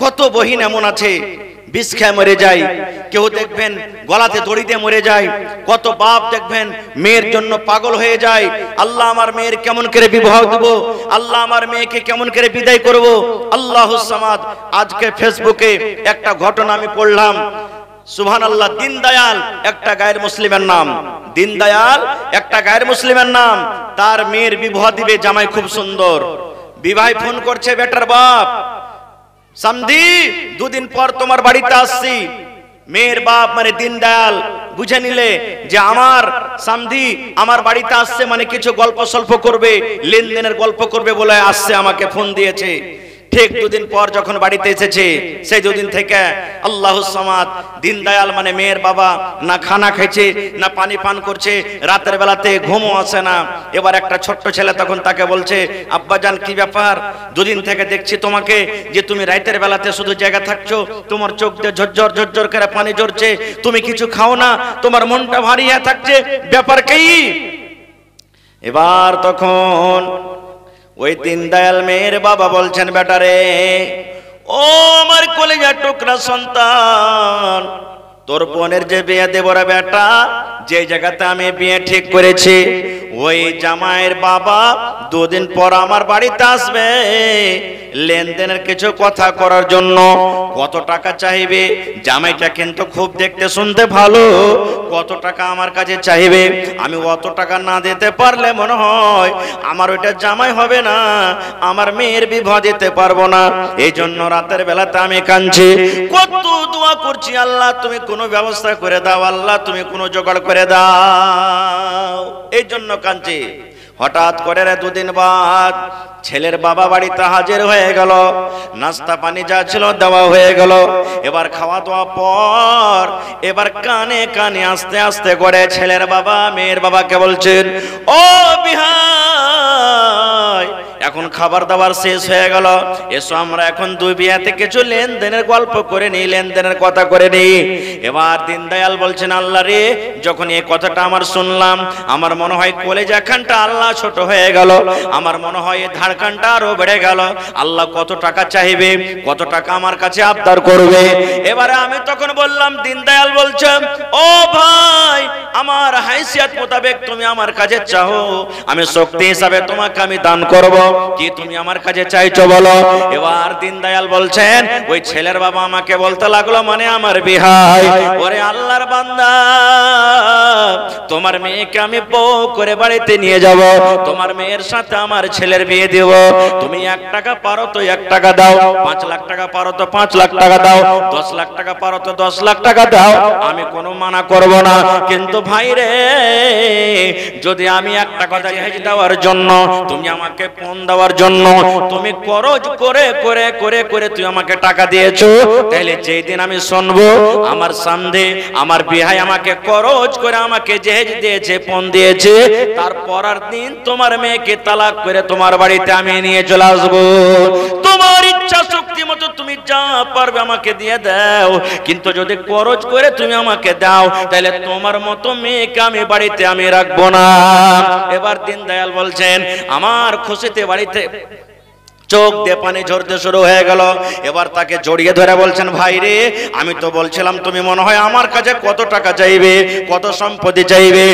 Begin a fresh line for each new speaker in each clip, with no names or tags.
কত বহিন এমন আছে বিষ খেয়ে মরে যায়, কেউ দেখবেন গলাতে দড়ি দিয়ে মরে যায়, কত বাপ দেখবেন মেয়ের জন্য পাগল হয়ে যায়। আল্লাহ আমার মেয়ের কেমন করে বিবাহ দেব, আল্লাহ আমার মেয়েকে কেমন করে বিদায় করব। আল্লাহুস সামাদ। আজকে ফেসবুকে একটা ঘটনা আমি পড়লাম, সুবহানাল্লাহ, দীনদয়াল একটা গায়ের মুসলিমের নাম, দীনদয়াল একটা গায়ের মুসলিমের নাম, তার মেয়ের বিবাহ দিবে, জামাই খুব সুন্দর, বিবাহ ফোন করছে বেটার বাপ, সামদি দুদিন পর তোমার বাড়িতে আসছি। মেয়ের বাপ মানে দীনদয়াল বুঝে নিলে যে আমার সামদি আমার বাড়িতে আসছে মানে কিছু গল্প সল্প করবে, লেনদেনের গল্প করবে বলে আসছে, আমাকে ফোন দিয়েছে। ঠিক দুদিন পর যখন বাড়িতে এসেছে, সেই দুদিন থেকে আল্লাহুস সামাদ, দীনদয়াল মানে মেয়ের বাবা না খানা খাইছে না পানি পান করছে, রাতের বেলাতে ঘুমও আসে না। এবার একটা ছোট্ট ছেলে তখন তাকে বলছে, আব্বাজান কি ব্যাপার, দুদিন থেকে দেখছি তোমাকে যে তুমি রাতের বেলাতে শুধু জায়গা থাকছো, তোমার চোখ দিয়ে ঝরঝর ঝরঝর করে পানি ঝরছে, তুমি কিছু খাও না, তোমার মনটা ভারী হয়ে থাকছে, ব্যাপার কি? এবার তখন ওই দীনদয়াল মেয়ের বাবা বলছেন, বেটারে ও আমার কলিজার টুকরা সন্তান, তোর বোনের যে বিয়ে দেব রে বেটা, যে জায়গাতে আমি বিয়ে ঠিক করেছি ওই জামাইয়ের বাবা দুদিন পর আমার বাড়িতে আসবে লেনদেনের কিছু কথা করার জন্য। কত টাকা চাইবে? জামাইটা কিন্তু খুব দেখতে শুনতে ভালো, কত টাকা আমার কাছে চাইবে? আমি অত টাকা না দিতে পারলে মনে হয় আমার ওইটা জামাই হবে না, আমার মেয়ের বিবাহ দিতে পারবো না। এই জন্য রাতের বেলাতে আমি কাঁদছি, কত দোয়া করছি, আল্লাহ তুমি কোনো ব্যবস্থা করে দাও, আল্লাহ তুমি কোনো জোগাড় করে দাও, এই জন্য কাঁদছি। হঠাৎ করে দুদিন বাদ ছেলের বাবা বাড়িতে হাজির হয়ে গেল, নাস্তা পানি যা ছিল দেওয়া হয়ে গেল। এবার খাওয়া দাওয়া পর এবার কানে কানে আস্তে আস্তে করে ছেলের বাবা মেয়ের বাবাকে বলছেন, ও বিহাই, এখন খাবার দাবার শেষ হয়ে গেল, এসো আমরা এখন দুই বিয়াতে কিছু লেনদেনের গল্প করে নিই, লেনদেনের কথা করে নিই। এবার দীনদয়াল বলছেন, আল্লাহ রে, যখন এই কথাটা আমার শুনলাম আমার মনে হয় কলেজা খানটা আল্লাহ ছোট হয়ে গেল, আমার মনে হয় এই ধাড়কানটা আরো বেড়ে গেল। আল্লাহ কত টাকা চাইবে, কত টাকা আমার কাছে আবদার করবে? এবারে আমি তখন বললাম, দীনদয়াল বলছেন, ও ভাই, আমার হাইসিয়াত মোতাবেক তুমি আমার কাছে চাও, আমি শক্তি হিসাবে তোমাকে আমি দান করব, কি তুমি আমার কাছে চাইছো বলো? এবার দীনদয়াল বলছেন, ওই ছেলের বাবা আমাকে বলতে লাগলো, মানে আমার বিহাই, ওরে আল্লাহর বান্দা, তোমার মেয়েকে আমি বউ করে বাড়িতে নিয়ে যাব, তোমার মেয়ের সাথে আমার ছেলের বিয়ে দেব, তুমি 1 টাকা পারো তো 1 টাকা দাও, 5 লাখ টাকা পারো তো 5 লাখ টাকা দাও, 10 লাখ টাকা পারো তো 10 লাখ টাকা দাও, আমি কোনো মানা করব না। কিন্তু ভাই রে, যদি আমি একটা কথা জাহেজ দেওয়ার জন্য, তুমি আমাকে ফোন দেওয়ার জন্য তুমি খরচ করে করে করে করে তুই আমাকে টাকা দিয়েছো, তাহলে যেই দিন আমি শুনবো আমার সামনে আমার বিহাই আমাকে খরচ করে আমাকে জাহেজ দিয়েছে, ফোন দিয়েছে, তারপর আর দিন তোমার মেয়েকে তালাক করে তোমার বাড়িতে আমি নিয়ে চলে আসবো। তোমার ইচ্ছা শক্তি মতো তুমি যা পারবে আমাকে দিয়ে দাও, কিন্তু যদি খরচ করে তুমি আমাকে দাও তাহলে তোমার মতো মেয়েকে আমি বাড়িতে আমি রাখবো না। এবার দীনদয়াল বলছেন, আমার খুশিতে বাড়িতে চোখ দিয়ে পানি ঝরতে শুরু হয়ে গেল। এবার তাকে জড়িয়ে ধরে বলছেন, ভাই রে, আমি তো বলছিলাম তুমি মনে হয় আমার কাছে কত টাকা চাইবে, কত সম্পত্তি চাইবে।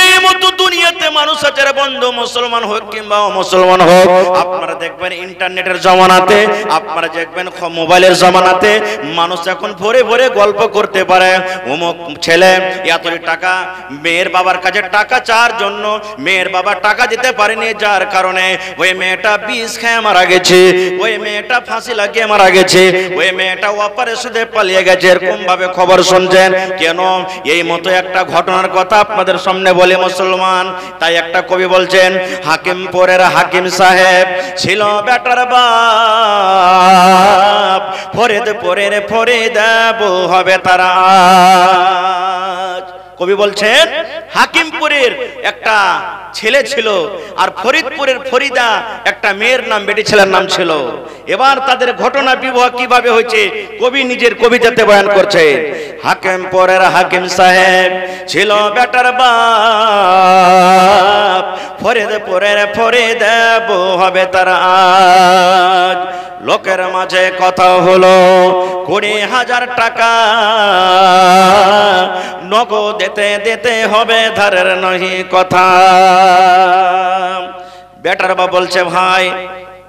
এই মতো দুনিয়াতে মানুষ আছে রে বন্ধু, মুসলমান হোক কিংবা অমুসলমান হোক, আপনারা দেখবেন ইন্টারনেটের জমানাতে, আপনারা দেখবেন মোবাইলের জমানাতে মানুষ এখন ভরে ভরে গল্প করতে পারে, অমুক ছেলে এতই টাকা, মেয়ের বাবার কাছে টাকা চাওয়ার জন্য মেয়ের বাবা টাকা দিতে পারেনি, যার কারণে ওই মেয়েটা বিষ খেয়ে মারা গেছে, ওই মেয়েটা ফাঁসি লাগিয়ে মারা গেছে, ওই মেয়েটা অপারেশনে পালিয়ে গেছে, এরকম ভাবে খবর শুনছেন কেন? এই মতো একটা ঘটনার কথা আপনাদের সামনে বলে মুসলমান। তাই একটা কবি বলছেন, হাকিমপুরের হাকিম সাহেব ছিল বেটার বাপ, ফরিদপুরের ফরিদ হবে তারা। কবি বলছেন, হাকিমপুরের একটা ছেলে ছিল আর ফরিদপুরের ফরিদা একটা মেয়ের নাম, বেটি ছেলের নাম ছিল। এবার তাদের ঘটনা বিবাহ কিভাবে হয়েছে কবি নিজের কবিতাতে বয়ান করছে। হাকিমপুরের হাকিম সাহেব ছিল বেটার বাপ, ফরিদপুরের ফরিদ হবে তার আজ। লোকের মাঝে কথা হলো 20,000 টাকা নগদ দিতে হবে, ধারের নহি কথা। বেটার বাপ বলছে ভাই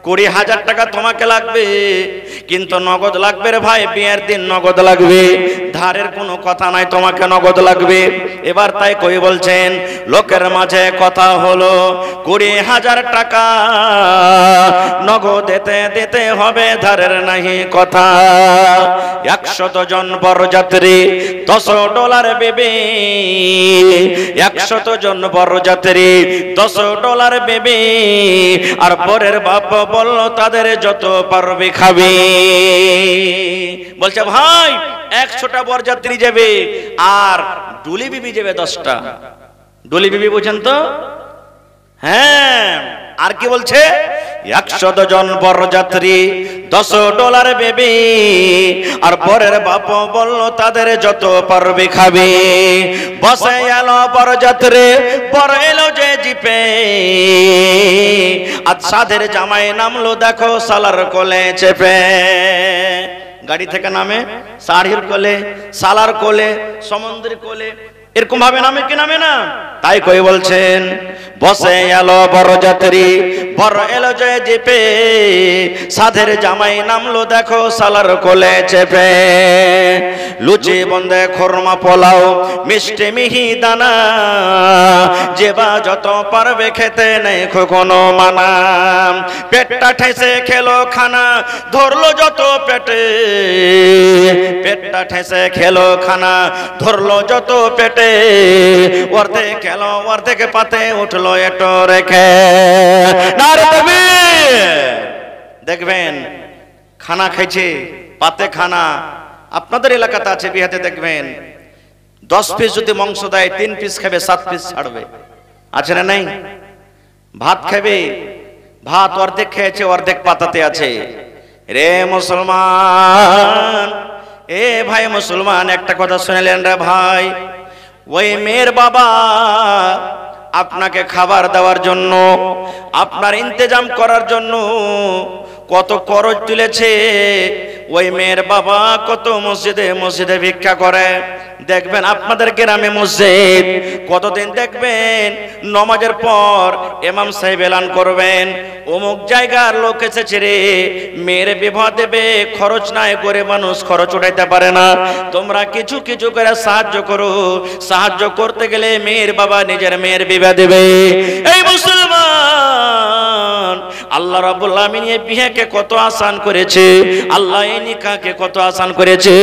20,000 টাকা তোমাকে লাগবে, কিন্তু নগদ লাগবে রে ভাই, বিয়ের দিন নগদ লাগবে, ধারের কোনো কথা নাই, তোমাকে নগদ লাগবে। এবার তাই কই বলছেন লোকের মাঝে কথা হলো 20,000 টাকা নগদ দিতে হবে, ধারের নাহি কথা। 100 জন বরযাত্রী $10 বেবি, 100 জন বরযাত্রী $10 বেবি, আর বরের বাপ বলল তাদের যত পারবে খাবে। বলছে ভাই 100টা বরযাত্রী যাবে আর ডুলি বিবি যাবে 10টা। ডুলি বিবি বুঝেন তো? হ্যাঁ। আর কি বলছে 100 জন বরযাত্রী $10 বেবি, আর বরের বাপ বলল তাদের যত পারবে খাবে। বসে এলো বরযাত্রী, বর এলো যে জিপে, আজ সাধের জামাই নামলো দেখো সালার কোলে চেপে। গাড়ি থেকে নামে শাড়ির কোলে, সালার কোলে, সমুদ্রের কোলে, এরকম ভাবে নামে কি নামে না? তাই কই বলছেন বসে এলো বরযাত্রী, বর এলো যে জিপে, সাধের জামাই নামলো দেখো সালার কোলে চেপে। লুচি বন্দে খোরমা পোলাও মিষ্টি মিহি দানা, যেবা যত পারবে খেতে নেই কোনো মানা। পেটটা ঠেসে খেলো খানা, ধরলো যত পেটে, পেটটা ঠেসে খেলো খানা, ধরলো যত পেটে, অর্ধেক খেলো অর্ধেক পাতে উঠলো এটো রেখে। দেখবেন খানা খাইছে, পাতে খানা। আপনাদের এলাকাতে আছে বিহাতে, দেখবেন 10 পিস যদি মাংস দেয় 3 পিস খাবে, 7 পিস ছাড়বে, আছে না নাই? ভাত খাবে, ভাত অর্ধেক খেয়েছে অর্ধেক পাতাতে আছে। রে মুসলমান, এ ভাই মুসলমান, একটা কথা শুনলেন রে ভাই, ওই মেয়ের বাবা আপনাকে খাবার দেওয়ার জন্য, আপনার ইন্তজাম করার জন্য কত খরচ তুলেছে। ওই মেয়ের বাবা কত মসজিদে মসজিদে ভিক্ষা করে। দেখবেন আপনাদের গ্রামে মসজিদ, কতদিন দেখবেন নামাজের পর ইমাম সাহেব এলান করবেন অমুক জায়গার লোক এসেছে রে, মেয়ের বিবাহ দেবে, খরচ নাই, গরিব মানুষ খরচ উঠাইতে পারে না, তোমরা কিছু কিছু করে সাহায্য করো। সাহায্য করতে গেলে মেয়ের বাবা নিজের মেয়ের বিবাহ দেবে। এই মুসলমান, আল্লাহ রাব্বুল আলামিন এই বিয়েকে কত আসান করেছে, আল্লাহ এই নিকাহকে কত আসান করেছে।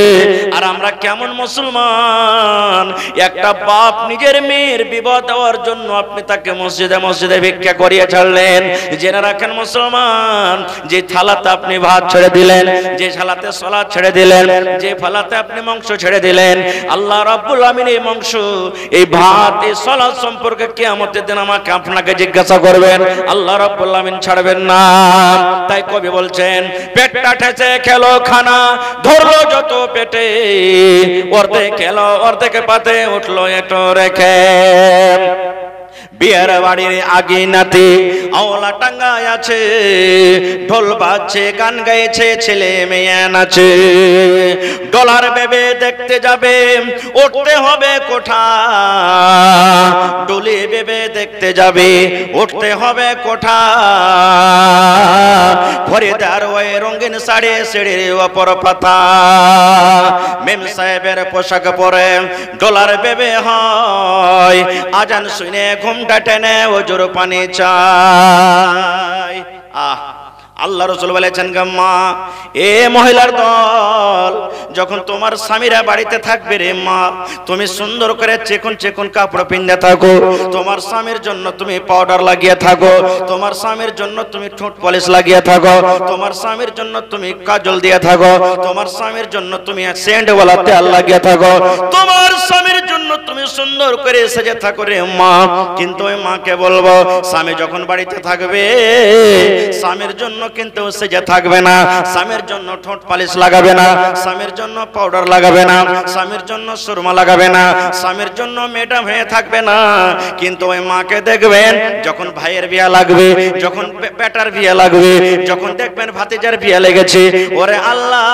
আর আমরা কেমন মুসলমান, একটা বাপ নিজের মেয়ের বিবাহ দেওয়ার জন্য আপনি তাকে মসজিদে মসজিদে ভিক্ষা করিয়ে ছাড়লেন। জেনে রাখেন মুসলমান, যে থালাতে আপনি ভাত ছেড়ে দিলেন, যে থালাতে সালাত ছেড়ে দিলেন, যে থালাতে আপনি মাংস ছেড়ে দিলেন, আল্লাহ রাব্বুল আলামিন এই মাংস, এই ভাত, এই সালাত সম্পর্কে কিয়ামতের দিন আমাকে আপনাকে জিজ্ঞাসা করবেন, আল্লাহ রাব্বুল আলামিন ছাড়বেন না। তাই কবি বলছেন পেটটা ঠেসে খেলো খানা, ধরলো যত পেটে, অর্ধেক খেলো অর্ধেক পাতে উঠলো এটো রেখে। বিয়ের বাড়ির আগিনাতে আওলা টাঙ্গায় আছে, ঢোল বাজছে গান গাইছে ছেলে মেয়ে নাচে। ডলার বেবে দেখতে যাবে, উঠতে হবে কোঠা, ডুলি বেবে দেখতে যাবে, উঠতে হবে কোঠা। ফরিদার ওই রঙিন শাড়ি, সিঁড়ির ওপর পাতা, মেম সাহেবের পোশাক পরে ডলার বেবে হয়, আজান শুনে ঘুমটা টেনে ওজোর পানি চাই। আল্লাহ রাসূল বলেছেন গাম্মা, এ মহিলার দল, যখন তোমার স্বামীরা বাড়িতে থাকবে রে মা, তুমি সুন্দর করে চেকন চেকন কাপড় পিন্দে থাকো, তোমার স্বামীর জন্য তুমি পাউডার লাগিয়ে থাকো, তোমার স্বামীর জন্য তুমি ঠোঁট পলিশ লাগিয়ে থাকো, তোমার স্বামীর জন্য তুমি কাজল দিয়ে থাকো, তোমার স্বামীর জন্য তুমি সেন্ট ওয়ালা তেল লাগিয়ে থাকো, তোমার স্বামীর জন্য তুমি সুন্দর করে সেজে থাকো রে মা। কিন্তু ওই মাকে বলবো, স্বামী যখন বাড়িতে থাকবে, স্বামীর জন্য কিন্তু সেজে থাকবে না, স্বামীর জন্য ঠোঁট পালিশ লাগাবে না, স্বামীর জন্য পাউডার লাগাবে না, স্বামীর জন্য সুরমা লাগাবে না, স্বামীর জন্য ম্যাডাম হয়ে থাকবে না। কিন্তু ওই মাকে দেখবেন যখন ভাইয়ের বিয়ে লাগবে, যখন বেটার বিয়ে লাগবে, যখন দেখবেন ভাতিজার বিয়ে লেগেছে, ওরে আল্লাহ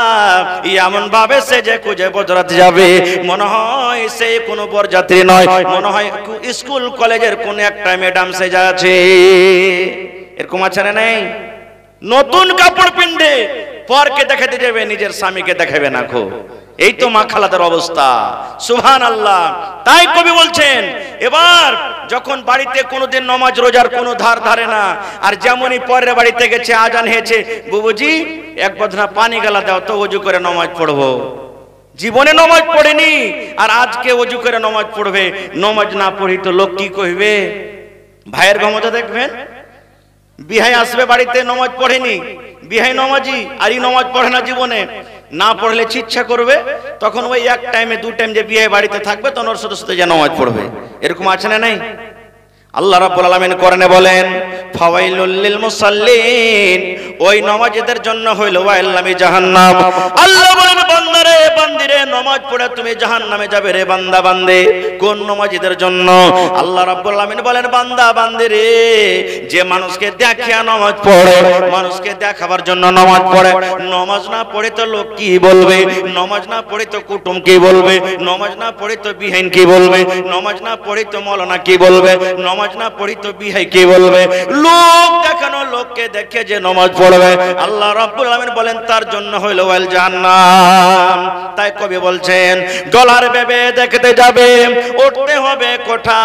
এমন ভাবে সেজে খুঁজে বজরাতে যাবে মনে হয় সে কোনো বরযাত্রী নয়, মনে হয় স্কুল কলেজের কোন একটা ম্যাডাম সেজা আছে। এরকম আছে না নেই? নতুন কাপড় পিনবে, পরকে দেখাতে যাবে, নিজের স্বামীকে দেখাবে না। খো এই তো মা খালাদের অবস্থা। সুবহানাল্লাহ। তাই কবি বলছেন এবার যখন বাড়িতে কোনোদিন নামাজ রোজার কোনো ধার ধারে না, আর যেমনই পরের বাড়িতে গেছে আজান হয়েছে, বুবুজি এক বদনা পানি গালা দাও তো ওযু করে নামাজ পড়বো। জীবনে নামাজ পড়েনি আর আজকে ওযু করে নামাজ পড়বে। নামাজ না পড়ি তো লোক কি কইবে? ভাইয়ের ক্ষমতা দেখবেন, বিহাই আসবে বাড়িতে নামাজ পড়েনি, বিহাই নামাজি আর নামাজ পড়ে না, জীবনে না পড়লে ইচ্ছা করবে, তখন ওই এক টাইমে দু টাইম যে বিয়ে বাড়িতে থাকবে তখন ওর সাথে সাথে যে নামাজ পড়বে। এরকম আছে না নাই? আল্লাহ রাব্বুল আলামিন কোরআনে বলেন ফাওয়াইলুল লিল মুসাল্লিন, ওই নামাজীদের জন্য হইল ওয়াইল্লামি জাহান্নাম। আল্লাহ বলেন বান্দারে বান্দিরে নামাজ পড়ে তুমি জাহান্নামে যাবে রে বান্দা বান্দে। কোন নামাজীদের জন্য? আল্লাহ রাব্বুল আলামিন বলেন বান্দা বান্দিরে যে মানুষকে দেখিয়া নামাজ পড়ে, মানুষকে দেখাবার জন্য নামাজ পড়ে, নামাজ না পড়ে তো লোক কি বলবে, নামাজ না পড়ে তো কুটুম কি বলবে, নামাজ না পড়ে তো বিহাইন কি বলবে, নামাজ না পড়ে তো মাওলানা কি বলবে, নামাজ না পড়ি তো বিহাই কি বলবে। লোক দেখানো, লোককে দেখে যে নামাজ পড়বে, আল্লাহ রাব্বুল আলামিন বলেন তার জন্য হইল ওয়াল জাহান্নাম। তাই কবি বলছেন ডলার ভেবে দেখতে যাবে, উঠতে হবে কোঠা,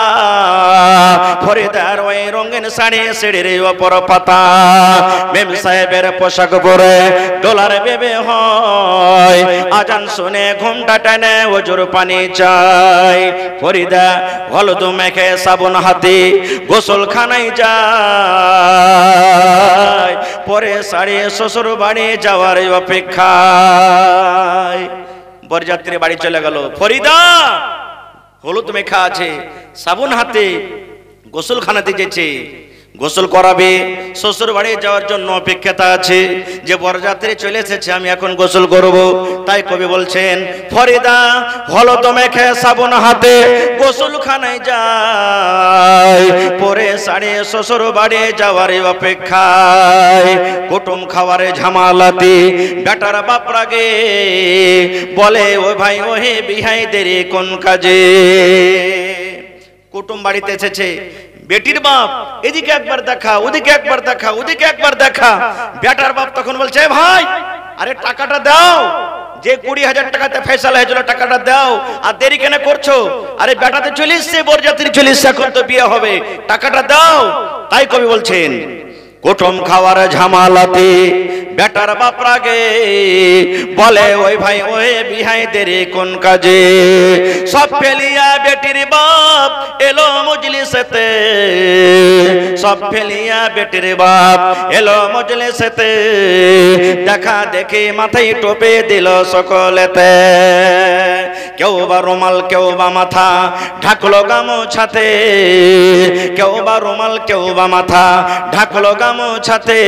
ফরিদার ওই রঙিন শাড়ি সিঁড়ির ওপর পাতা, মেম সাহেবের পোশাক পরে ডলার ভেবে হয়, আজান শুনে ঘুমটা টেনে ওজুর পানি চাই, ফরিদা হলুদ মেখে সাবুন হাতে গোসলখানায় যায়, পরে শাড়ি শ্বশুর বাড়ি যাওয়ার অপেক্ষায়। বরযাত্রী বাড়ি চলে গেল, ফরিদা হলুদ মেখা আছে, সাবুন হাতে গোসলখানাতে যেছে, গোসল করাবে, শ্বশুর বাড়ি যাওয়ার জন্য অপেক্ষাতে আছে যে বরযাত্রী চলে এসেছে, আমি এখন গোসল করব। তাই কবি বলছেন ফরিদা হলুদ মেখে সাবুন হাতে গোসলখানায় যায়, পরে শাড়ি শ্বশুর বাড়ি যাওয়ার অপেক্ষায়, কুটুম খাওয়ারে ঝামালাতি বেটার বাপ রাগে বলে ও ভাই ওহে বিহাই দেরি কোন কাজে। কুটুম বাড়িতে এসেছে, বেটির বাপ এদিকে একবার দেখা, ওদিকে একবার দেখা, ওদিকে একবার দেখা। বেটার বাপ তখন বলছে ভাই আরে টাকাটা দাও, যে 20,000 টাকাতে ফয়সালা হয়েছিল টাকাটা দাও, আর দেরি কেন করছো? আরে বেটাতে চলে এসছে, বরযাত্রী চলে এসছে, এখন তো বিয়ে হবে, টাকাটা দাও। তাই কবি বলছেন কুটুম খাওয়ার ঝামালাতে বেটার বাপ রাগে বলে ওই ভাই ওই বিহাই দেরি কোন কাজে। সব ফেলিয়া বেটির বাপ এলো মজলিসেতে, সব ফেলিয়া বেটির বাপ এলো মজলিসেতে, দেখা দেখি মাথায় টোপে দিল সকলেতে, কেউ বা রুমাল কেউ বা মাথা ঢাকলো গামছাতে, কেউ বা রুমাল কেউ বা মাথা ঢাকলো গামছাতে,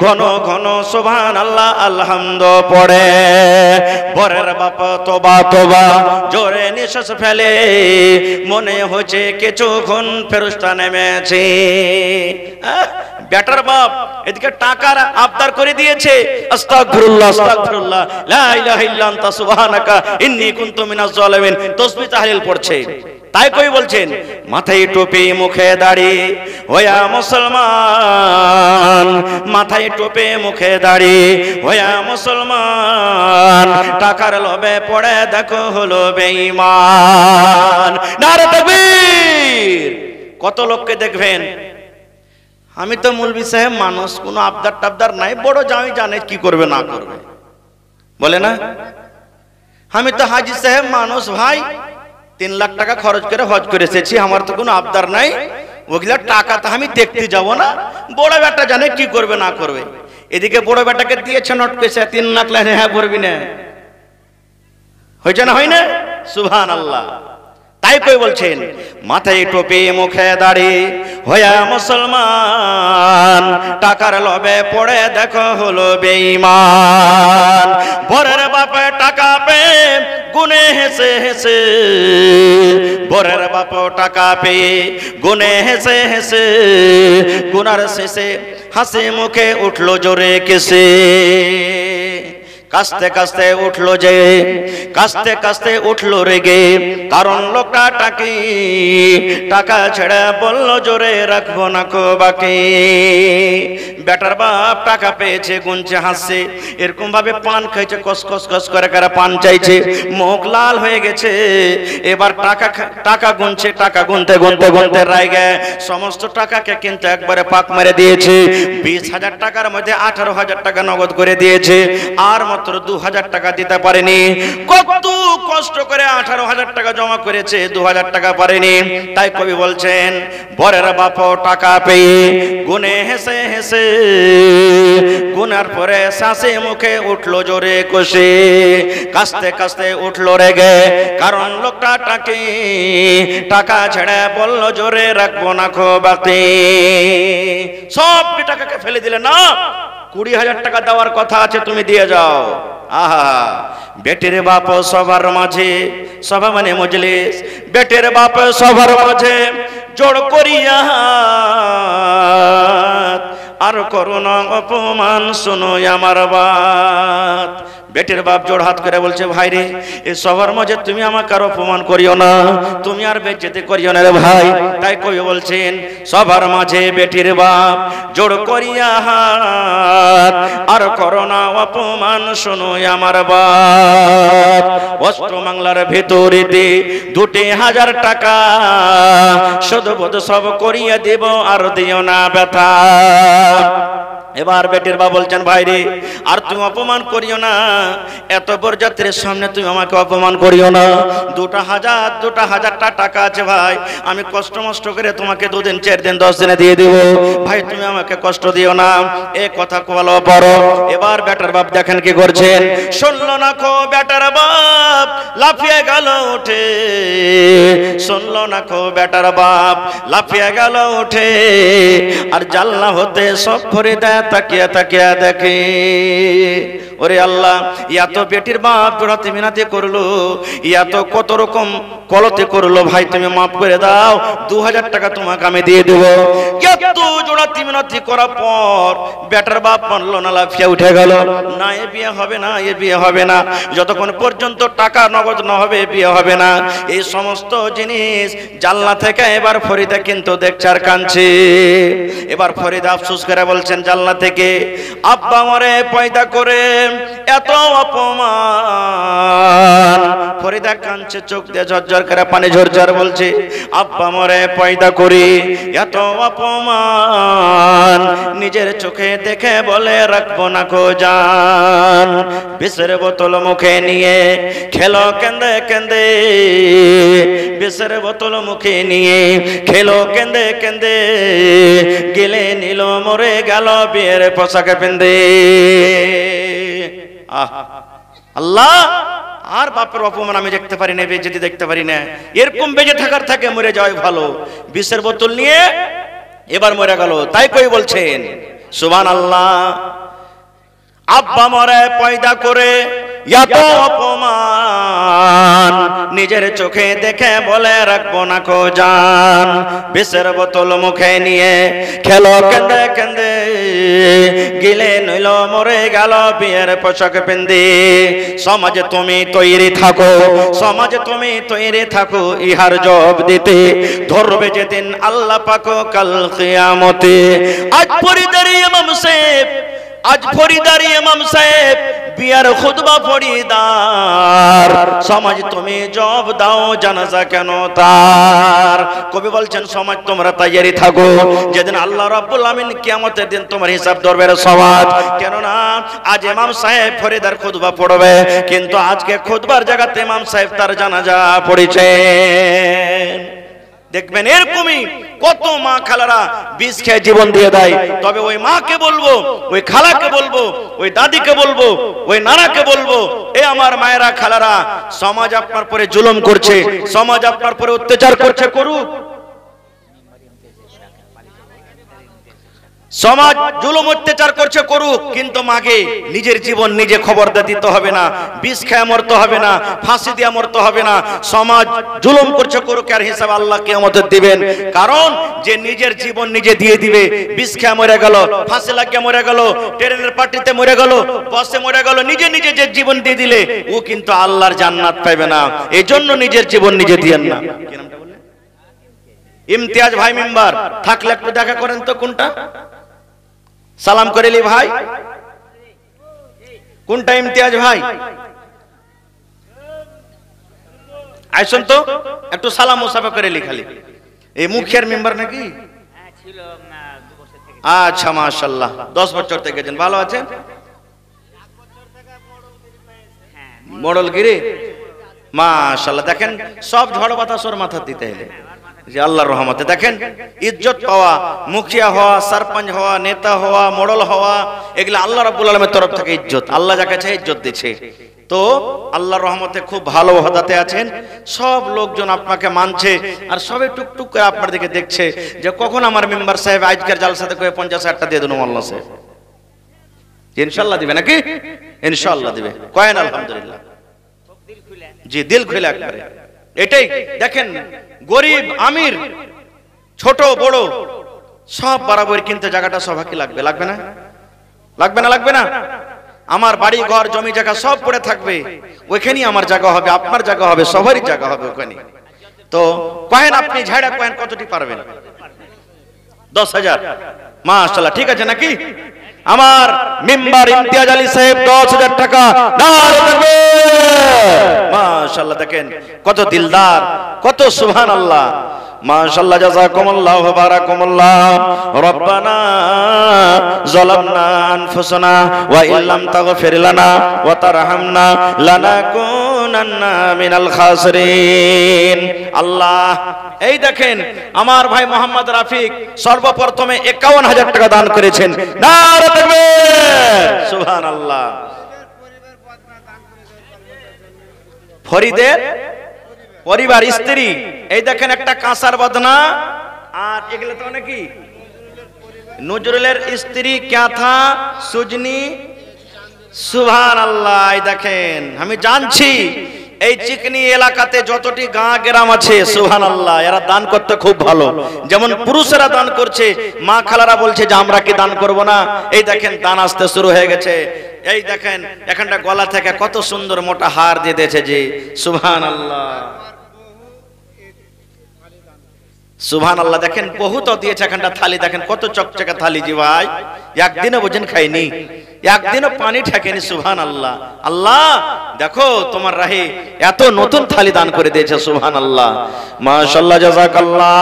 ঘন ঘন সুবহানাল্লাহ আলহামদু পড়ে, বরের বাপ তোবা তোবা জোরে নিঃশ্বাস ফেলে, মনে হচ্ছে কিছুক্ষণ ফেরেশতা নেমেছে। বেটার বাপ এদিকে টাকার আবদার করে দিয়েছে, আস্তাগফিরুল্লাহ আস্তাগফিরুল্লাহ লা ইলাহা ইল্লা আনতা সুবহানাকা ইন্নী কুনতু মিনাজ জালিমিন তাসবিহ তাহলিল পড়ছে। তাই কই বলছেন মাথায় টুপি মুখে দাড়ি হইয়া মুসলমান, মাথায় টুপি মুখে দাড়ি হইয়া মুসলমান, টাকার লোভে পড়ে দেখো হলো বেঈমান। নারে তাকবীর। কত লোককে দেখবেন, আমি তো মৌলভী সাহেব মানুষ, কোনো আবদার টাবদার নাই, বড় জামাই জানে কি করবে না করবে, বলে না। আমি তো হাজি সাহেব মানুষ ভাই, 3 লাখ টাকা খরচ করে হজ করে এসেছি, আমার তো কোনো আবদার নাই, ওগুলা টাকা তো আমি দেখতে যাব না, বড় বেটা জানে কি করবে না করবে। এদিকে বড় বেটাকে দিয়েছে নোট পেছে 3 লাখ লাইনে, হ্যাঁ ভরবি না, হয়েছে না হয় না? সুবহানাল্লাহ। তাই কই বলছেন মাথায় টুপি মুখে দাড়ি হইয়া মুসলমান, টাকার লোভে পড়ে দেখো হলো বেঈমান। বরের বাপে টাকা পেয়ে গুনে হেসে হেসে, বরের বাপ টাকা পেয়ে গুনে হেসে হেসে, গুনার শেষে হাসি মুখে উঠলো জোরে কেসে। কাস্তে কাস্তে উঠলো যে, কাস্তে কাস্তে উঠলো রেগে, কারণ লোকটা টাকা ছেড়ে বলল জোরে রাখবো না কো বাকি। বেটার বাপ টাকা পেয়েছে, গুনছে হাসছে, এরকম ভাবে পান খাইছে, কস কস কস করে কারা পান চাইছে, মুখ লাল হয়ে গেছে। এবার টাকা গুনছে, টাকা গুনতে গুনতে গুনতে রাইগে সমস্ত টাকাকে কিন্তু একবারে পাক মেরে দিয়েছে। 20,000 টাকার মধ্যে 18,000 টাকা নগদ করে দিয়েছে, আর মাত্র 2,000 টাকা দিতে পারেনি। কত কষ্ট করে 18,000 টাকা জমা করেছে, 2,000 টাকা পারেনি। তাই কবি বলছেন বরের বাপ টাকা পেয়ে গুনে হেসে হেসে, গুনার পরে শাসে মুখে উঠলো জোরে কষে, কাস্তে কাস্তে উঠলো রেগে, কারণ লোকটা টাকা ছেড়ে বলল জোরে রাখবো না খো বাকি। সব টাকাকে ফেলে দিলে না, 20,000 টাকা দেওয়ার কথা আছে, তুমি দিয়ে যাও। আহা, বেটির বাপ সবার মাঝে, সভা মানে মজলিস, বেটির বাপ সবার মাঝে জোড় করিয়া আর করুণা অপমান শুনো আমার বাত। বেটির বাপ জোড় হাত করে বলছে ভাই রে, এই সবার মাঝে তুমি আমাকে আর অপমান করিও না, তুমি আর বেজ্জতি করিও না রে ভাই। তাই কবি বলছেন সবার মাঝে বেটির বাপ জোড় করিয়া হাত আর করোনা অপমান শোনো আমার বাপ। অষ্টমঙ্গলার ভেতরেতে 2,000 টাকা শুধু বোধ সব করিয়া দেব, আর দিও না ব্যথা। এবার বেটির বাবা বলছেন ভাই রে, আর তুমি অপমান করিও না, এত বরযাত্রীর সামনে তুমি আমাকে অপমান করিও না। 2,000 টাকা আছে ভাই, আমি কষ্ট মষ্ট করে তোমাকে 2 দিন 4 দিন 10 দিনে দিয়ে দেব, ভাই তুমি আমাকে কষ্ট দিও না। এ কথা বলো পড়ো। এবার বেটার বাপ দেখেন কি করছেন, শুনলো না খো বেটার বাপ লাফিয়ে গেল উঠে, শুনলো না খো বেটার বাপ লাফিয়ে গেল উঠে, আর জানলা হতে সব করে দেয় তাকিয়া তাকিয়া দেখে। ওরে আল্লাহ, এত বেটির বাপ জোড়াতে মিনাতে করলো, এত কত রকম কলতে করলো, ভাই তুমি মাফ করে দাও, 2,000 টাকা তোমাকে আমি দিয়ে দেব। এত জোড়াতে মিনাতি করার পর বেটার বাপ মানলো না, লাফিয়া উঠে গেল, না এ বিয়ে হবে না, এ বিয়ে হবে না, যতক্ষণ পর্যন্ত টাকা নগদ না হবে বিয়ে হবে না। এই সমস্ত জিনিস জানলা থেকে এবার ফরিদা কিন্তু দেখছে আর কাঁদছে। এবার ফরিদা আফসোস করে বলছেন জানলা থেকে, আব্বা আমারে পয়দা করে এত অপমান। ফরিদা কাঁদছে, চোখ দিয়ে ঝরঝর করে পানি ঝরঝর বলছে, আব্বা আমারে পয়দা করে এত অপমান, নিজের চোখে দেখে বলে রাখবো না কো জান। বিষের বোতল মুখে নিয়ে খেলো কেন্দে কেন্দে, বিষের বোতল মুখে নিয়ে খেলো কেন্দে কেন্দে, গেলে নিল মরে গেল বিয়ের পোশাকে পেন্দে। আল্লাহ, আর বাপের অপমান আমি দেখতে পারি না, বেজেতি দেখতে পারি না, এরকম বেজে থাকার থাকে মরে যাওয়াই ভালো। বিষের বোতল নিয়ে এবার মরে গেল। তাই কই বলছেন সুবহানাল্লাহ, আব্বা মরে পয়দা করে এত অপমান, নিজের চোখে দেখে বলে রাখবো না কো জান। বিষের বোতল মুখে নিয়ে খেলো কেন্দে কেন্দে, গিলে নইল মরে গেল বিয়ের পোশাক পেন্দে। সমাজে তুমি তৈরি থাকো, সমাজে তুমি তৈরি থাকো, ইহার জবাব দিতে ধরবে যেদিন আল্লাহ পাক কাল কিয়ামতে। আজ ফরিদার ইমাম সাহেব, আজ ফরিদার ইমাম সাহেব বিয়ার খুতবা ফরিদার, সমাজ তুমি জবাব দাও জানাজা কেন তার। কবি বলছেন সমাজ তোমরা তৈরি থাকো, যেদিন আল্লাহ রাব্বুল আমিন কিয়ামতের দিন তোমার হিসাব ধরবে সমাজ। কেননা আজ ইমাম সাহেব ফরিদার খুতবা পড়বে, কিন্তু আজকে খুতবার জায়গাতে ইমাম সাহেব তার জানাজা পড়েছেন। দেখবেন এরকমই কত মা খালারা বিষ খেয়ে জীবন দিয়ে দেয়। তবে ওই মাকে বলবো, ওই খালাকে বলবো, ওই দাদিকে বলবো, ওই নানাকে বলবো, এ আমার মায়েরা খালারা, সমাজ আপনার পরে জুলুম করছে, সমাজ আপনার পরে অত্যাচার করছে, করুক। সমাজ জুলুম অত্যাচার করছে, করুক, কিন্তু মাকে নিজের জীবন নিজে খবরদার দিতে হবে না, বিষ খেয়ে মরতে হবে না, ফাঁসি দিয়ে মরতে হবে না। সমাজ জুলুম করছে, করুক, আর হিসাব আল্লাহ কিয়ামতে দিবেন। কারণ যে নিজের জীবন নিজে দিয়ে দিবে, বিষ খেয়ে মরে গেল, ফাঁসি লাগিয়ে মরে গেল, ট্রেনের পার্টিতে মরে গেল, বাসে মরে গেল, নিজে নিজে যে জীবন দিয়ে দিলে ও কিন্তু আল্লাহর জান্নাত পাবে না। এই জন্য নিজের জীবন নিজে দিয়েন না। ইমতিয়াজ ভাই মেম্বার থাকলে একটু দেখা করেন তো, কোনটা সালাম করেলি ভাই, কোনটা ইমতিয়াজ ভাই? আইসন তো একটু সালাম মুসাফা করেলি খালি। এই মুখিয়ার মেম্বার নাকি? আচ্ছা মাশাআল্লাহ, 10 বছর থেকে গেছেন, ভালো আছেন? মোড়লগিরি মাশাআল্লাহ। দেখেন সব ঝড় বাতাস ওর মাথা দিতে এলে যে আল্লাহর রহমতে। দেখেন ইজ্জত পাওয়া, মুখিয়া হওয়া, সরপঞ্চ হওয়া, নেতা হওয়া, মোড়ল হওয়া, এগুলা আল্লাহ রাব্বুল আলামিনের তরফ থেকে ইজ্জত। আল্লাহ যাকে চায় ইজ্জত দিচ্ছে। তো আল্লাহর রহমতে খুব ভালো ওহদাতে আছেন, সব লোকজন আপনাকে মানছে, আর সবে টুকটুক করে আপনার দিকে দেখছে যে কখন আমার মেম্বার সাহেব আজকের জালসাতে কয়ে 50,000 টাকা দিয়ে দেন মোল্লা সাহেব। ইনশাআল্লাহ দিবে নাকি? ইনশাআল্লাহ দিবে, কয়েন আলহামদুলিল্লাহ। জি, দিল খুলে একবারে। এটাই দেখেন, গরিব আমির ছোট বড় সব বরাবর, কিন্তু জায়গাটা সবাইকে লাগবে, লাগবে না? লাগবে না? লাগবে না? আমার বাড়ি ঘর জমি জায়গা সব পড়ে থাকবে, ওইখানেই আমার জায়গা হবে, আপনার জায়গা হবে, সবারই জায়গা হবে ওখানে। তো কয়েন আপনি ঝাড়া কয়েন কতটি পারবেন? 10,000। মাশাআল্লাহ, ঠিক আছে নাকি? আমার মেম্বার ইমতিয়াজ আলী সাহেব 10,000 টাকা। মাশাআল্লাহ, দেখেন কত দিলদার, কত সুবহানাল্লাহ। মাশাআল্লাহ, জাযাকুমুল্লাহু ওয়া বারাকাকুমুল্লাহ। রব্বানা যালামনা আনফুসানা ওয়া ইল্লাম তাগফির লানা ওয়া তারহামনা লানাকুনান্না মিনাল খাসিরিন। আল্লাহ, এই দেখেন আমার ভাই মোহাম্মদ রাফিক সর্বপ্রথমে 51,000 টাকা দান করেছেন। নারে তাকবীর, সুবহানাল্লাহ। ফরিদের পরিবার, স্ত্রী, এই দেখেন একটা কাঁসার বদনা, আর এগুলো তো নাকি নজরুলের স্ত্রী ক্যাথা সুজনি, সুবহানাল্লাহ। এই দেখেন, আমি জানছি এই চিকনি এলাকাতে যতটি গাঁ গ্রাম আছে, সুবহানাল্লাহ, এরা দান করতে খুব ভালো। যেমন পুরুষেরা দান করছে, মা খালারা বলছে যে আমরা কি দান করব না? এই দেখেন দান আসতে শুরু হয়ে গেছে। এই দেখেন এখানটা গলা থেকে কত সুন্দর মোটা হার দিয়ে দিয়েছে, যে সুবহানাল্লাহ, সুবহানাল্লাহ। দেখেন বহুত দিয়েছে এখানটা থালি, দেখেন কত চকচকে থালি, জি ভাই একদিনও ভোজন খাইনি, একদিনও পানি ঠেকেনি, সুবহানাল্লাহ। আল্লাহ দেখো তোমার রাহে এত নতুন থালি দান করে দিয়েছে, সুবহানাল্লাহ, মাশাআল্লাহ, জাযাকাল্লাহ।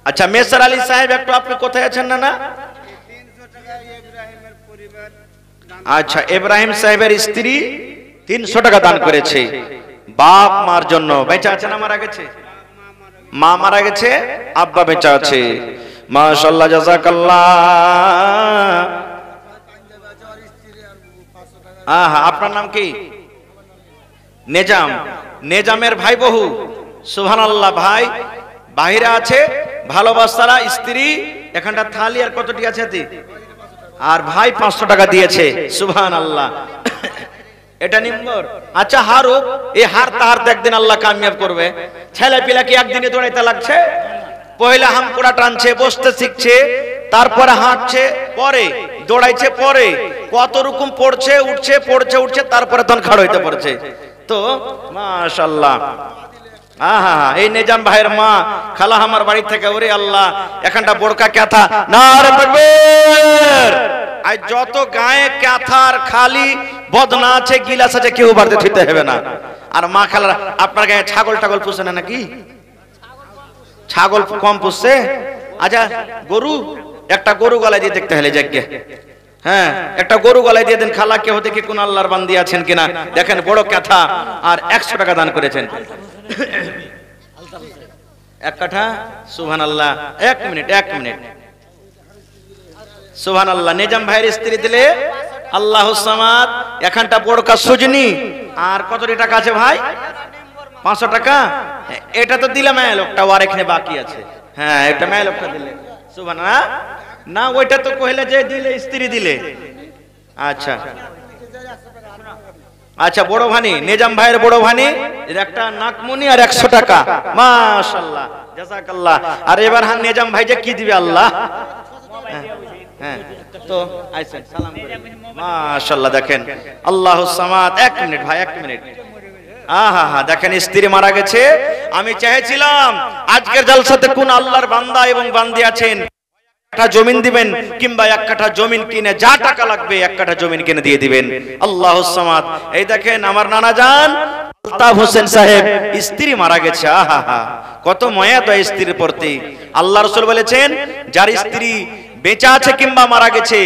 আচ্ছা মেসর আলী সাহেব একটু আপনি কোথায় আছেন? না, আচ্ছা ইব্রাহিম সাহেবের স্ত্রী 300 টাকা দান করেছে বাপ মার জন্য। বেঁচে আছে না মারা গেছে? মা মারা গেছে, আব্বা বেঁচে আছে, মাশাআল্লাহ, জাযাকাল্লাহ। আপনার নাম কি? নেজাম। নেজামের ভাই বহু, সুবহানাল্লাহ। ভাই বাহিরে আছে, ভালোবাসারা স্ত্রী, এখানটা থালি আর কতটি আছে? আর ভাই 500 টাকা দিয়েছে, সুবহানাল্লাহ। এটা নিম্বর। আচ্ছা হারুক, এই হার তাহার একদিন আল্লাহ কামিয়াব করবে। ছেলে পিলা কি একদিনে দৌড়াইতে লাগছে? পয়লা হামকুড়া টানছে, বসতে শিখছে, তারপরে হাঁটছে, পরে দৌড়াইছে, পরে কত রকম পড়ছে, উঠছে, পড়ছে, উঠছে, তারপরে তখন খাড় হইতে পারছে। তো মাশাআল্লাহ, এই নেজাম ভাইয়ের মা খালা আমার বাড়ি থেকে, ওরে আল্লাহ, এখানটা বড়কা ক্যাথা, নারে তাকবীর। আর যত গায়ে ক্যাথার খালি বদনা আছে, গিলাস আছে, কেউ বাড়তে থিতে হবে না। আর মা খালারা আপনার গায়ে ছাগল টাগল পুষে না নাকি? ছাগল কম পুষছে? আচ্ছা গরু, একটা গরু গলায় দিয়ে দেখতে হলে যাকে, হ্যাঁ একটা গরু গলায় দিয়ে দেন খালা, কেউ দেখি কোন আল্লাহর বান্দি আছেন কিনা। দেখেন বড় ক্যাথা, আর 100 টাকা দান করেছেন। এক কাঠা সুবহানাল্লাহ। এক মিনিট সুবহানাল্লাহ। নিজাম ভাইয়ের স্ত্রী দিলে আল্লাহুস সামাদ, এখানটা বড় কাজ সজনি। আর কতটি টাকা আছে ভাই? 500 টাকা। এটা তো দিলাম লোকটা, আর এখানে বাকি আছে। হ্যাঁ, এটা মেয়ে লোকটা দিলে সুবহানাল্লাহ। না ওইটা তো কইলে যে দিলে স্ত্রী দিলে। আচ্ছা আচ্ছা, বড় ভানি, নিজাম ভাইয়ের বড় ভানি, এর একটা নাকমনি আর 100 টাকা। মাশাআল্লাহ, জাযাকাল্লাহ। আর এবার নিজাম ভাই যে কি দিবে আল্লাহ। হ্যাঁ তো আইছেন সালাম করে। মাশাআল্লাহ, দেখেন আল্লাহুস সামাদ। 1 মিনিট ভাই, 1 মিনিট। আহা, দেখেন স্ত্রী মারা গেছে। আমি চেয়েছিলাম আজকের জলসাতে কোন আল্লাহর বান্দা এবং বান্দি আছেন, একটা জমিন দিবেন, কিংবা 1 কাঠা জমিন কিনে যা টাকা লাগবে 1 কাঠা জমিন কিনে দিয়ে দিবেন। আল্লাহুস সামাদ। এই দেখেন আমার নানা জান আলতাফ হোসেন সাহেব, স্ত্রী মারা গেছে। আহা, কত মায়া তো স্ত্রীর প্রতি। আল্লাহ রাসূল বলেছেন, যার স্ত্রী বেঁচে আছে কিংবা মারা গেছে,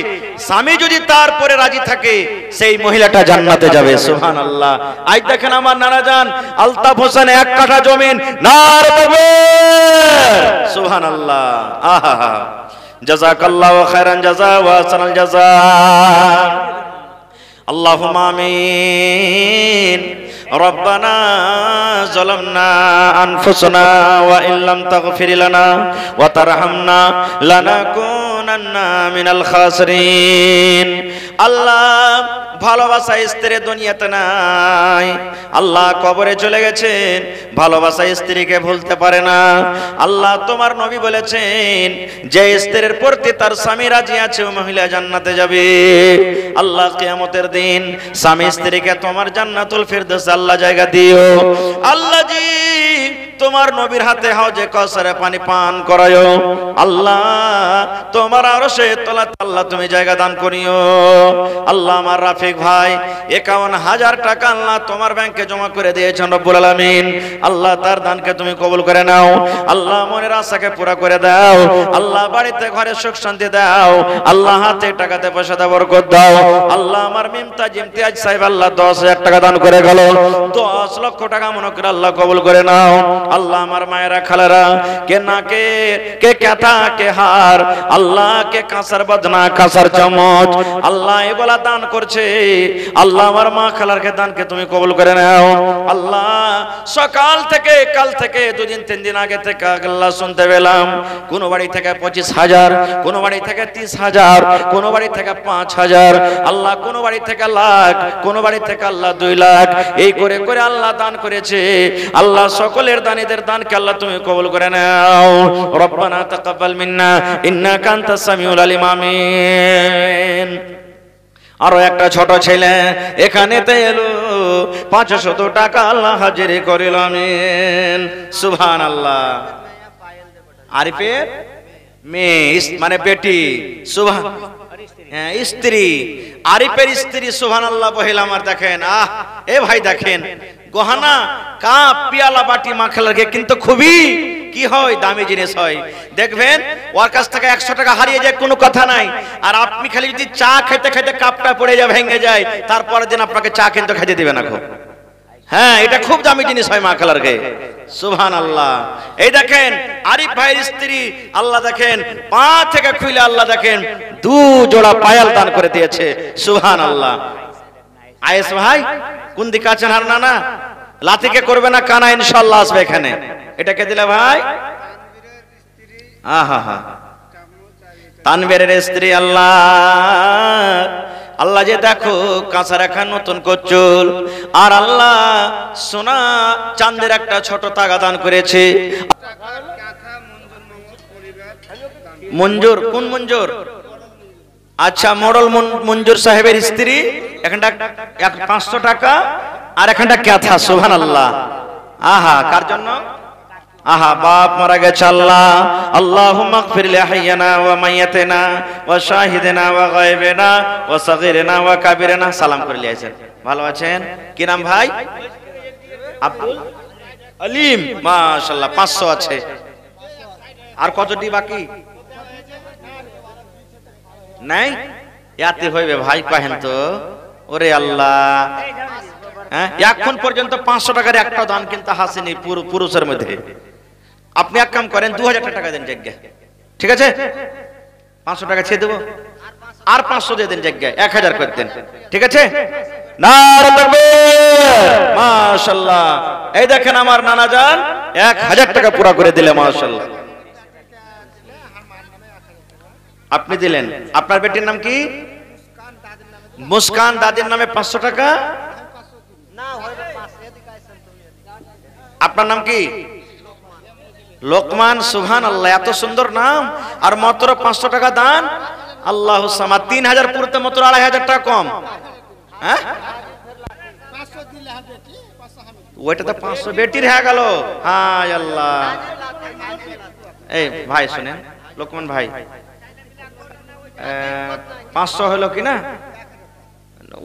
স্বামী যদি তারপরে রাজি থাকে সেই মহিলাটা জান্নাতে যাবে। সুবহানাল্লাহ। আজ দেখেন আমার নানা জান আলতাফ হোসেন 1 কাঠা জমিন, নারে তাকবীর, সুবহানাল্লাহ। আহা, জাযাকাল্লাহু খায়রান জাযা ওয়া আহসানাল জাযা। আল্লাহুম্মা আমিন। রব্বানা যালামনা আনফুসানা ওয়া ইল্লাম তাগফির লানা ওয়া তারহামনা লানাকুনান্না মিনাল খাসিরিন। আল্লাহ, ভালোবাসা স্ত্রী দুনিয়াতে নাই। আল্লাহ কবরে চলে গেছেন, ভালোবাসা স্ত্রীকে ভুলতে পারে না। আল্লাহ তোমার নবী বলেছেন, যে স্ত্রীর প্রতি তার স্বামী রাজি আছে ও মহিলা জান্নাতে যাবে। আল্লাহ কিয়ামতের দিন স্বামী স্ত্রীকে তোমার জান্নাতুল ফিরদৌস আল্লাহ জায়গা দিও। আল্লাহ জি তোমার নবীর হাতে হাউজে কাউসারে পানি পান করায়ো। আল্লাহ তোমার আরশে তলাতে আল্লাহ তুমি জায়গা দান করিও। আল্লাহ আমার রাফিক ভাই 51,000 টাকা আল্লাহ তোমার ব্যাংকে জমা করে দিয়েছেন রব্বুল আলামিন। আল্লাহ তার দানকে তুমি কবুল করে নাও। আল্লাহ মনের আশাকে পুরা করে দাও। আল্লাহ বাড়িতে ঘরে সুখ শান্তি দাও। আল্লাহ হাতে টাকাতে পয়সাতে বরকত দাও। আল্লাহ আমার ইমতিয়াজ সাহেব আল্লাহ 10,000 টাকা দান করে গেল, 10 লক্ষ টাকা মনে করে আল্লাহ কবুল করে নাও। আল্লাহ আমার মায়েরা খালারা, কে নাকে কে কাঁথা কে হার, আল্লাহ কে কাঁসার বদনা কাঁসার চামচ, আল্লাহ এগুলা দান করছে। আল্লাহ আমার মা খালারকে দানকে তুমি কবুল করে নাও। আল্লাহ সকাল থেকে কাল থেকে 2 দিন 3 দিন আগে থেকে আল্লাহ শুনতে পেলাম, কোন বাড়ি থেকে 25,000, কোন বাড়ি থেকে 30,000, কোন বাড়ি থেকে 5,000, আল্লাহ কোন বাড়ি থেকে লাখ, কোন বাড়ি থেকে আল্লাহ 2 লাখ, এই করে করে আল্লাহ দান করেছে। আল্লাহ সকলের দানীদের দানকে আল্লাহ তুমি কবুল করে নাও। রব্বানা তাকাব্বাল মিন্না ইন্নাকা আনতাস সামিউল আলিম। আমিন। আরো একটা ছোট ছেলে এখানেতে এলো, 500 টাকা আল্লাহ হাজিরি করিল। আমিন, সুবহানাল্লাহ। আরিফের মেয়ে মানে বেটি, স্ত্রী, আরিফের স্ত্রী, সুবহানাল্লাহ। বহিল আমার দেখেন, এ ভাই দেখেন, গহনা কাপ পিয়ালা বাটি মাখলাকে কিন্তু খুবই কি হয়, দামি জিনিস হয়। দেখবেন ওর কাছ থেকে 100 টাকা হারিয়ে যায় কোনো কথা নাই, আর আপনি খালি যদি চা খেতে খেতে কাপটা পড়ে যায় ভেঙে যায়, তারপরের দিন আপনাকে চা কিন্তু খেতে দিবে না। হ্যাঁ, এটা খুব দামি জিনিস হয় মা খালারকে। সুবহানাল্লাহ। এই দেখেন আরিফ ভাইয়ের স্ত্রী, আল্লাহ দেখেন পা থেকে খুলে আল্লাহ দেখেন 2 জোড়া পায়াল দান করে দিয়েছে। সুবহানাল্লাহ। আয়েশ ভাই কোন দিকে আছেন? আর না লাথিকে করবে না, কানা ইনশাআল্লাহ আসবে এখানে। এটাকে দিলে ভাই আহা তানবীরের স্ত্রী। আল্লাহ আল্লাহ যে দেখো কাঁচা রাখা নতুন কচুল, আর আল্লাহ সোনা চাঁদের একটা ছোট তাগা দান করেছে। মঞ্জুর, কোন মঞ্জুর? আচ্ছা, মডল মঞ্জুর সাহেবের স্ত্রী, এখানটা 500 টাকা, আর এখানটা ক্যাথা। সুবহানাল্লাহ। আহা, কার জন্য? আহা, বাপ মারা গেছে। আল্লাহ আল্লাহুম্মা গফির লি হাইয়িনা ওয়া মাইয়াতিনা ওয়া শাহিদিনা ওয়া গায়বিনা ওয়া সাগীরিনা ওয়া কাবীরিনা। সালাম করে লিয়েছেন। ভালো আছেন? কি নাম ভাই? আব্দুল আলিম। মাশাআল্লাহ, 500 আছে। আর কতটি বাকি নাই? ইয়াতে হইবে ভাই, কহেন তো। ওরে আল্লাহ, হ্যাঁ, এখন পর্যন্ত 500 টাকার একটা দান কিন্তু হাসিনি পুরুষের মধ্যে। আপনি এক কাম করেন, 2000 টাকা দেন জায়গায়, ঠিক আছে? 500 টাকা ছেড়ে দেবো, আর 500 দিয়ে দেন জায়গায়, 1000 করে দেন, ঠিক আছে? নারে তাকবীর, মাশাআল্লাহ। এই দেখেন আমার নানা জান 1000 টাকা পুরা করে দিলে, মাশাআল্লাহ। আপনি দিলেন, আপনার বেটির নাম কি? মুস্কান, দাদির নামে 500 টাকা। আপনার নাম কি? লোকমান। সুবহানাল্লাহ, এত সুন্দর নাম, আর মাত্র 500 টাকা দান। আল্লাহু সামাদ। 3000 পুরতে মাত্র 2500 টাকা কম। হ্যাঁ, ওইটা তো 500 বেটির হয়ে গেল। হায় আল্লাহ। এই ভাই শুনেন, লোকমান ভাই, 500 হলো কি না?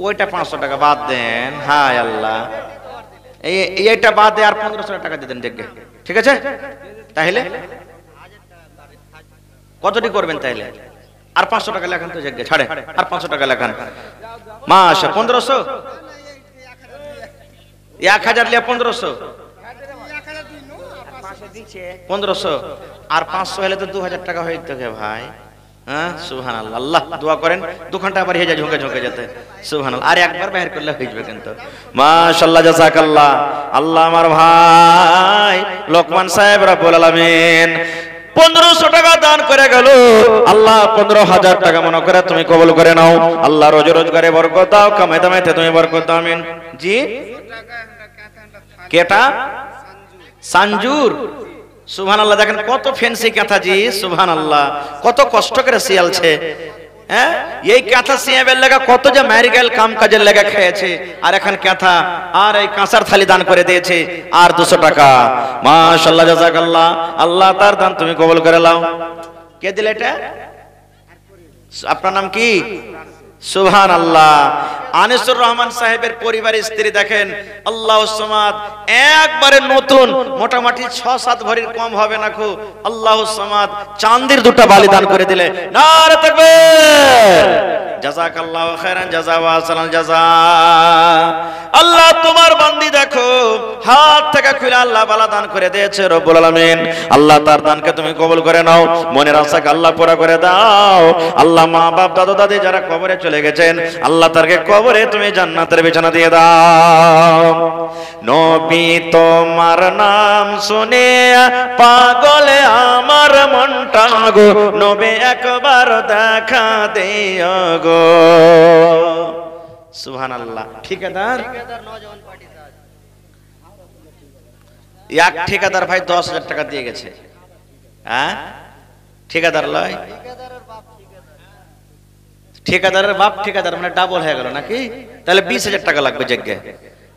ওইটা 500 টাকা বাদ দেন। হায় আল্লাহ, এইটা বাদ দিয়ে আর 1500 টাকা দিয়ে দেন দেখবে, ঠিক আছে? তাহলে কতটি করবেন তাইলে? আর 500 টাকা লেখান তো জায়গা ছাড়ে, আর 500 টাকা লেখান। মাশা 1500, 1000 লিয়া 1500, 1500 আর 500 হলে তো 2000 টাকা হয়ে যেত ভাই। হ্যাঁ, সুবহানাল্লাহ। আল্লাহ দোয়া করেন, 2 ঘন্টা পরে হেজা ঝুঁকে ঝুঁকে যেতে। সুবহানাল্লাহ, আর একবার বাইর করলে হয়ে যাবে কিন্তু। মাশাআল্লাহ, জাযাকাল্লাহ। আল্লাহ আমার ভাই লোকমান সাহেব রব্বুল আলামিন 1500 টাকা দান করে গেল। আল্লাহ 15000 টাকা মনে করে তুমি কবুল করে নাও। আল্লাহ রোজগারে বরকত দাও, কামাইতে কামাইতে তুমি বরকত দাও, আমিন। জি, কেটা? সানজুর। সুবহানাল্লাহ, দেখেন কত ফ্যান্সি কাঁথা জি। সুবহানাল্লাহ, কত কষ্ট করে সিয়ালছে। হ্যাঁ, এই কাঁথা সিয়াবের লাগা কত যে ম্যারিগেল কাম কাজের লাগা খেয়েছে, আর এখন কাঁথা আর এই কাঁসার থালি দান করে দিয়েছে, আর 200 টাকা। মাশাআল্লাহ, জাযাকাল্লাহ। আল্লাহ তার দান তুমি কবুল করে নাও। কে দিলে এটা? আপনার নাম কি? সুবহানাল্লাহ। আনিসুর রহমান সাহেবের পরিবারের স্ত্রী দেখেন, আল্লাহু সামাদ, একবারে নতুন, মোটামুটি 6-7 ভরির কম হবে না খো। আল্লাহু সামাদ চাঁদের 2টা বালি দান করে দিলে। নারে তাকবীর, জাযাকাল্লাহু খাইরান জাযা ওয়া আহসানাল জাযা। আল্লাহ তোমার বান্দি দেখো হাত থেকে খুলে আল্লাহ বালা দান করে দিয়েছে রব্বুল আলামিন। আল্লাহ তার দানকে তুমি কবুল করে নাও, মনের আশাকে আল্লাহ পুরা করে দাও। আল্লাহ মা বাপ দাদা দাদি যারা কবরে চলে গেছেন, আল্লাহ তারকে কবরে তুমি জান্নাতের বিছানা দিয়ে দাও। নবী তোমার নাম শুনে পাগলে আমার মনটা গো, নবী একবার দেখা দিও গো। সুবহানাল্লাহ। ঠিকাদার, এক ঠিকাদার ভাই 10,000 টাকা দিয়ে গেছে। হ্যাঁ, ঠিকাদার লয়, ঠিকাদারের বাপ ঠিকাদার, মানে ডাবল হয়ে গেল নাকি? তাহলে 20,000 টাকা লাগবে জায়গা।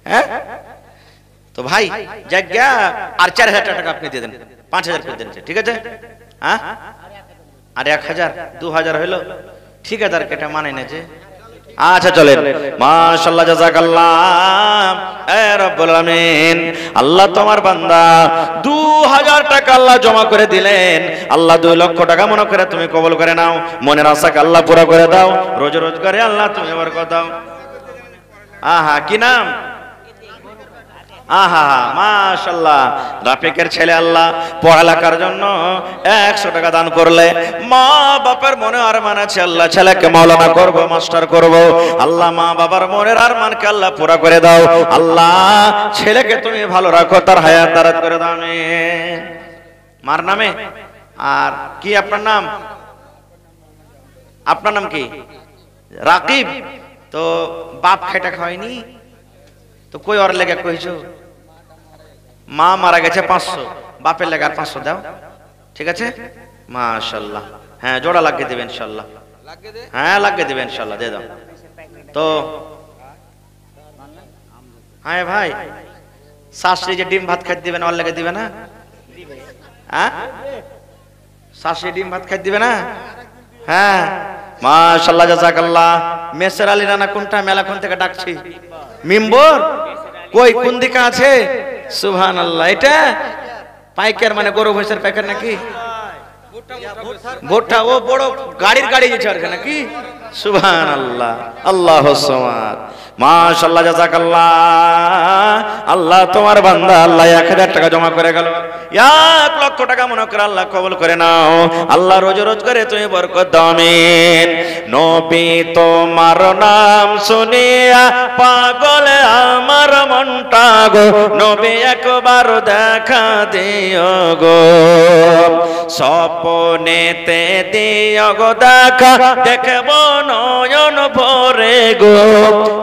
হ্যাঁ, তো ভাই জায়গা আর 4,000 টাকা আপনি দিয়ে দেন, 5,000 করে দেন, ঠিক আছে? হ্যাঁ, আর 1,000, 2,000 হইলো। ঠিকাদার কেটা মানে না যে। আচ্ছা চলেন। মাশাআল্লাহ, জাযাকাল্লাহ। এ রব্বুল আলামিন, আল্লাহ তোমার বান্দা 2000 টাকা আল্লাহ জমা করে দিলেন। আল্লাহ 2 লক্ষ টাকা মনে করে তুমি কবুল করে নাও, মনের আশাকে আল্লাহ পুরা করে দাও, রোজগারে আল্লাহ তুমি বরকত দাও। আহা, কি নাম? আহা, মাশাআল্লাহ। রাফিকের ছেলে আল্লাহ পড়ালেখার জন্য 100 টাকা দান করলে, মা বাবার মনে আরমান আছে, আল্লাহ ছেলেকে মাওলানা করব, মাস্টার করব। আল্লাহ মা বাবার মনের আরমানকে আল্লাহ পুরা করে দাও। আল্লাহ ছেলেকে তুমি ভালো রাখো, তার হায়াত দারাজ করে দাও, আমিন। মার নামে। আর কি আপনার নাম? আপনার নাম কি? রাকিব। তো বাপ খেটা খায়নি তো কই ওর লেগে কইছো? মা মারা গেছে 500, বাপের লেগে আর 500 দাও, ঠিক আছে? মাশাআল্লাহ। হ্যাঁ, জোড়া লাগিয়ে দিবেন ইনশাআল্লাহ। হ্যাঁ, লাগিয়ে দিবেন ইনশাআল্লাহ, দিয়ে দাও। তো হ্যাঁ ভাই, শাশুড়ি যে ডিম ভাত খাইতে দিবেন ওর লেগে দিবে না? হ্যাঁ, শাশুড়ি ডিম ভাত খাইতে দিবে না? হ্যাঁ, মাশাআল্লাহ, জাযাকাল্লাহ। মেসের আলী রানা কোনটা? মেলাখন থেকে ডাকছি। মিম্বর কই, কোন দিকে আছে? সুবহানাল্লাহ। এটা পাইকার, মানে গরু ভৈঁসের পাইকার নাকি? ভুট্টা, ও বড় গাড়ির গাড়ি যেছে আর নাকি? সুবহানাল্লাহ, আল্লাহু সামাদ। মাশাআল্লাহ, জাযাকাল্লাহ। আল্লাহ তোমার বান্দা আল্লাহ 1000 টাকা জমা করে গেল। 1 লক্ষ টাকা মনে করে আল্লাহ কবুল করে নাও। আল্লাহ রোজ রোজ করে তুমি বরকত দাও, আমিন। নবী তোমার নাম শুনিয়া পাগল আমার মনটা গো, নবী একবার দেখা দিও গো, স্বপ্নেতে দিও গো দেখা, দেখব নয়ন ভরে গো,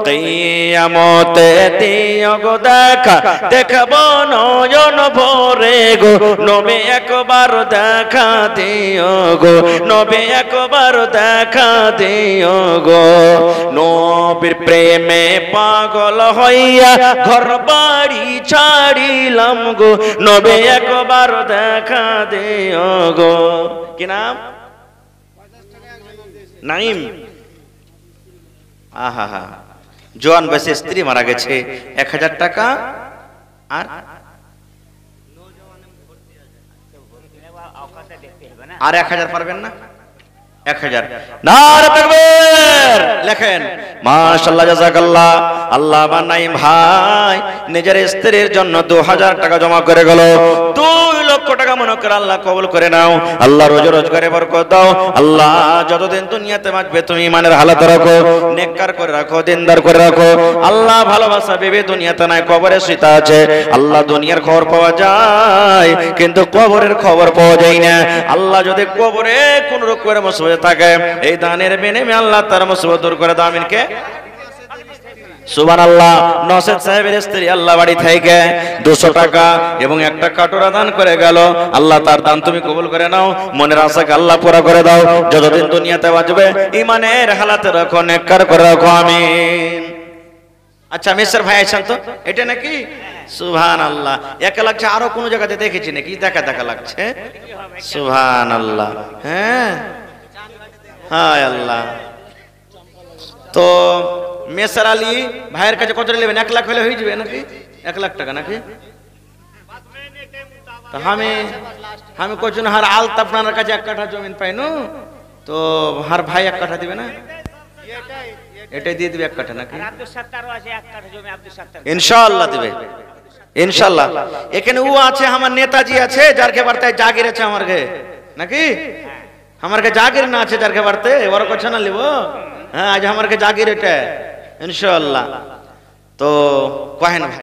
কিয়ামতে দিও গো দেখা, দেখব নয়ন ভরে গো, নবী একবার দেখা দিও গো, নবী একবার দেখা দিও গো। নবীর প্রেমে পাগল হইয়া ঘর বাড়ি ছাড়িলাম গো, নবী একবার দেখা দিও গো। কি নাম? নাইম। আহা হা, জোয়ান বয়সে স্ত্রী মারা গেছে, 1000 টাকা আর 1000 পারবেন না? 1000 নারে তাকবীর লেখেন। মাশাআল্লাহ, জাযাকাল্লাহ। আল্লাহ বানাইম ভাই নিজের স্ত্রীর জন্য 2000 টাকা জমা করে গেল। 2 লক্ষ টাকা মনে করে আল্লাহ কবুল করে নাও। আল্লাহ রোজ রোজ করে বরকত দাও। আল্লাহ যতদিন দুনিয়াতে বাঁচবে তুমি ইমানের হালাত রাখো, নেককার করে রাখো, দিনদার করে রাখো। আল্লাহ ভালোবাসা ভেবে দুনিয়াতে নাই, কবরে সীতা আছে। আল্লাহ দুনিয়ার খবর পাওয়া যায় কিন্তু কবরের খবর পাওয়া যায় না। আল্লাহ যদি কবরে কোন রকমের মুসিবত থাকে, এই দানের বিনিময়ে আল্লাহ তার মুসিবত দূর করে দাও, আমিন। কে? সুবহানাল্লাহ। নওশাদ সাহেবের স্ত্রী আল্লাহ বাড়ি থেকে 200 টাকা এবং একটা কাটোরা দান করে গেল। আল্লাহ তার দান তুমি কবুল করে নাও, মনের আশাকে আল্লাহ পুরা করে দাও। যতদিন দুনিয়াতে বাঁচবে ইমানের হালাতে রাখো, নেককার করে রাখো, আমিন। আচ্ছা মিস্টার ভাই আছেন তো, এটা নাকি? সুবহানাল্লাহ। একা লাগছে, আরো কোন জায়গাতে দেখেছি নাকি? দেখা দেখা লাগছে। সুবহানাল্লাহ। হ্যাঁ, হায় আল্লাহ। তো মেসার আলী ভাইয়ের কাছে কত নেবেন? 1 লাখ হলে হয়ে যাবে নাকি? 1 লাখ টাকা নাকি? তো আমি কইছি না, হার আলতা আপনার কাছে 1 কাঠা জমিন পাইনু, তো হার ভাই 1 কাঠা দিবে না? এটাই দিয়ে দিবে 1 কাঠা নাকি? ইনশাআল্লাহ দিবে, ইনশাআল্লাহ। এখানে ও আছে, আমার নেতাজি আছে, যার কে বার্তায় জাগির আছে আমার কে নাকি? আমার কে জাগির না আছে, যার কে বার্তে ওর কথা না লিব। হ্যাঁ, আজ আমার কে জাগির এটা ইনশাআল্লাহ। তো কহেন ভাই।